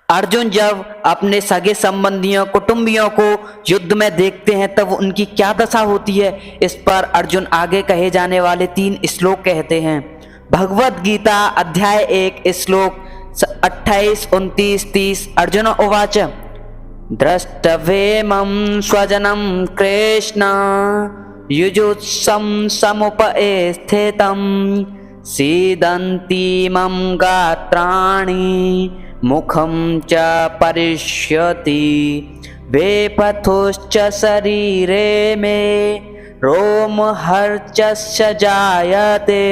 अर्जुन जब अपने सगे संबंधियों कुटुंबियों को युद्ध में देखते हैं तब उनकी क्या दशा होती है, इस पर अर्जुन आगे कहे जाने वाले 3 श्लोक कहते हैं। भगवद गीता अध्याय 1 श्लोक 28, 29, 30। अर्जुन उवाच द्रष्टव्येमं स्वजनं कृष्ण युजुत्सं समुपस्थितं सीदन्तीमं गात्राणि मुखं च परिष्यति वेपथुश्च शरीरे मे रोमहर्षस्य जायते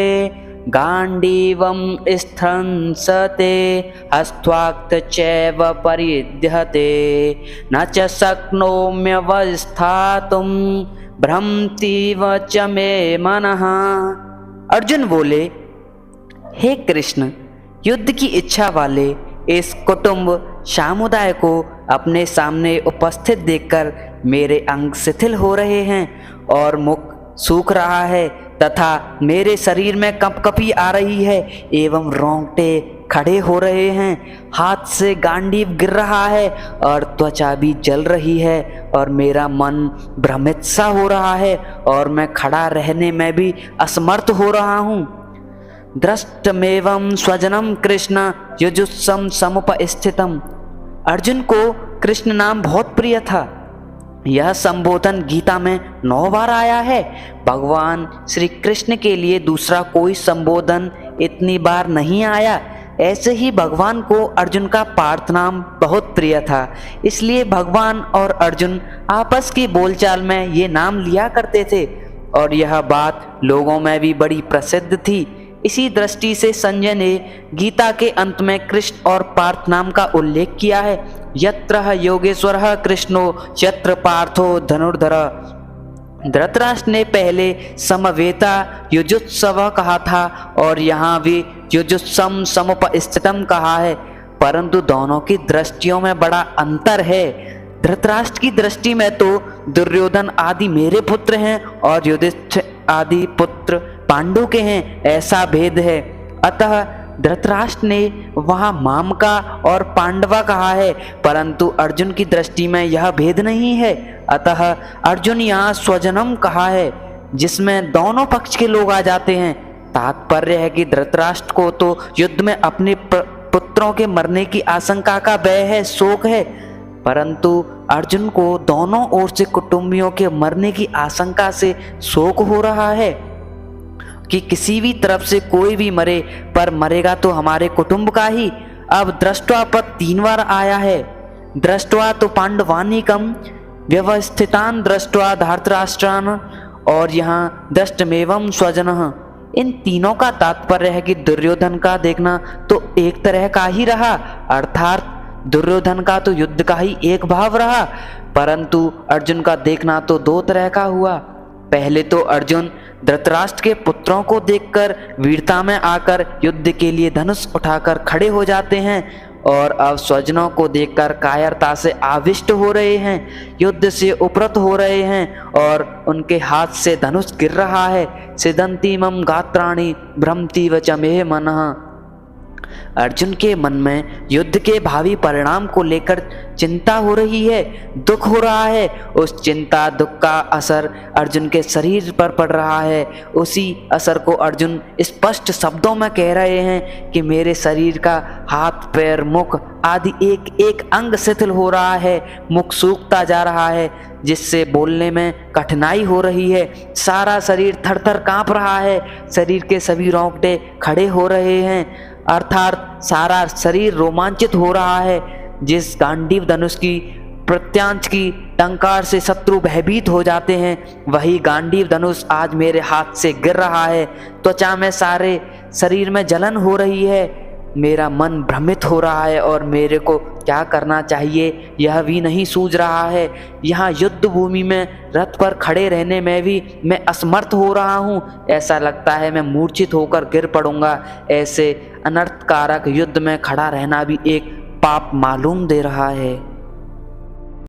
गाण्डीवं स्त्रंसते हस्त्वाक्थ चैव परिध्यते न च शक्नोम्यवस्थातुं भ्रमतीव च मे मनः। अर्जुन बोले, हे कृष्ण, युद्ध की इच्छा वाले इस कुटुंब समुदाय को अपने सामने उपस्थित देखकर मेरे अंग शिथिल हो रहे हैं और मुख सूख रहा है तथा मेरे शरीर में कंपकपी आ रही है एवं रोंगटे खड़े हो रहे हैं। हाथ से गांडीव गिर रहा है और त्वचा भी जल रही है और मेरा मन भ्रमित सा हो रहा है और मैं खड़ा रहने में भी असमर्थ हो रहा हूँ। दृष्टमेवं स्वजनम कृष्ण युजुत्सम समुपस्थितम। अर्जुन को कृष्ण नाम बहुत प्रिय था। यह संबोधन गीता में 9 बार आया है। भगवान श्री कृष्ण के लिए दूसरा कोई संबोधन इतनी बार नहीं आया। ऐसे ही भगवान को अर्जुन का पार्थ नाम बहुत प्रिय था, इसलिए भगवान और अर्जुन आपस की बोलचाल में ये नाम लिया करते थे और यह बात लोगों में भी बड़ी प्रसिद्ध थी। इसी दृष्टि से संजय ने गीता के अंत में कृष्ण और पार्थ नाम का उल्लेख किया है। यत्र योगेश्वरः कृष्णो यत्र पार्थो धनुर्धर। धृतराष्ट्र ने पहले समवेता युजुत्सव कहा था और यहाँ भी युजुत्सम समुपस्थितम कहा है, परंतु दोनों की दृष्टियों में बड़ा अंतर है। धृतराष्ट्र की दृष्टि में तो दुर्योधन आदि मेरे पुत्र हैं और युधिष्ठिर आदि पुत्र पांडु के हैं, ऐसा भेद है। अतः धृतराष्ट्र ने वहाँ मामका और पांडवा कहा है, परंतु अर्जुन की दृष्टि में यह भेद नहीं है। अतः अर्जुन यहाँ स्वजनम कहा है, जिसमें दोनों पक्ष के लोग आ जाते हैं। तात्पर्य है कि धृतराष्ट्र को तो युद्ध में अपने पुत्रों के मरने की आशंका का भय है, शोक है, परंतु अर्जुन को दोनों ओर से कुटुंबियों के मरने की आशंका से शोक हो रहा है कि किसी भी तरफ से कोई भी मरे, पर मरेगा तो हमारे कुटुंब का ही। अब दृष्टवा पद 3 बार आया है। दृष्टवा तो पांडवानीकम व्यवस्थितान दृष्टवा धृतराष्ट्रान और यहाँ दृष्टमेवं स्वजनः। इन तीनों का तात्पर्य है कि दुर्योधन का देखना तो एक तरह का ही रहा, अर्थात दुर्योधन का तो युद्ध का ही एक भाव रहा, परंतु अर्जुन का देखना तो 2 तरह का हुआ। पहले तो अर्जुन धृतराष्ट्र के पुत्रों को देखकर वीरता में आकर युद्ध के लिए धनुष उठाकर खड़े हो जाते हैं और अब स्वजनों को देखकर कायरता से आविष्ट हो रहे हैं, युद्ध से उपरत हो रहे हैं और उनके हाथ से धनुष गिर रहा है। सिदंतीमं गात्राणि भ्रमतीव च मे मनः। अर्जुन के मन में युद्ध के भावी परिणाम को लेकर चिंता हो रही है, दुख हो रहा है। उस चिंता दुख का असर अर्जुन के शरीर पर पड़ रहा है। उसी असर को अर्जुन स्पष्ट शब्दों में कह रहे हैं कि मेरे शरीर का हाथ, पैर, मुख आदि एक एक अंग शिथिल हो रहा है, मुख सूखता जा रहा है, जिससे बोलने में कठिनाई हो रही है। सारा शरीर थर-थर कांप रहा है, शरीर के सभी रोंगटे खड़े हो रहे हैं, अर्थात सारा शरीर रोमांचित हो रहा है। जिस गांडीव धनुष की प्रत्यांश की टंकार से शत्रु भयभीत हो जाते हैं, वही गांडीव धनुष आज मेरे हाथ से गिर रहा है। त्वचा में, सारे शरीर में जलन हो रही है, मेरा मन भ्रमित हो रहा है और मेरे को क्या करना चाहिए यह भी नहीं सूझ रहा है। यहाँ युद्ध भूमि में रथ पर खड़े रहने में भी मैं असमर्थ हो रहा हूँ। ऐसा लगता है मैं मूर्छित होकर गिर पड़ूंगा। ऐसे अनर्थकारक युद्ध में खड़ा रहना भी एक पाप मालूम दे रहा है।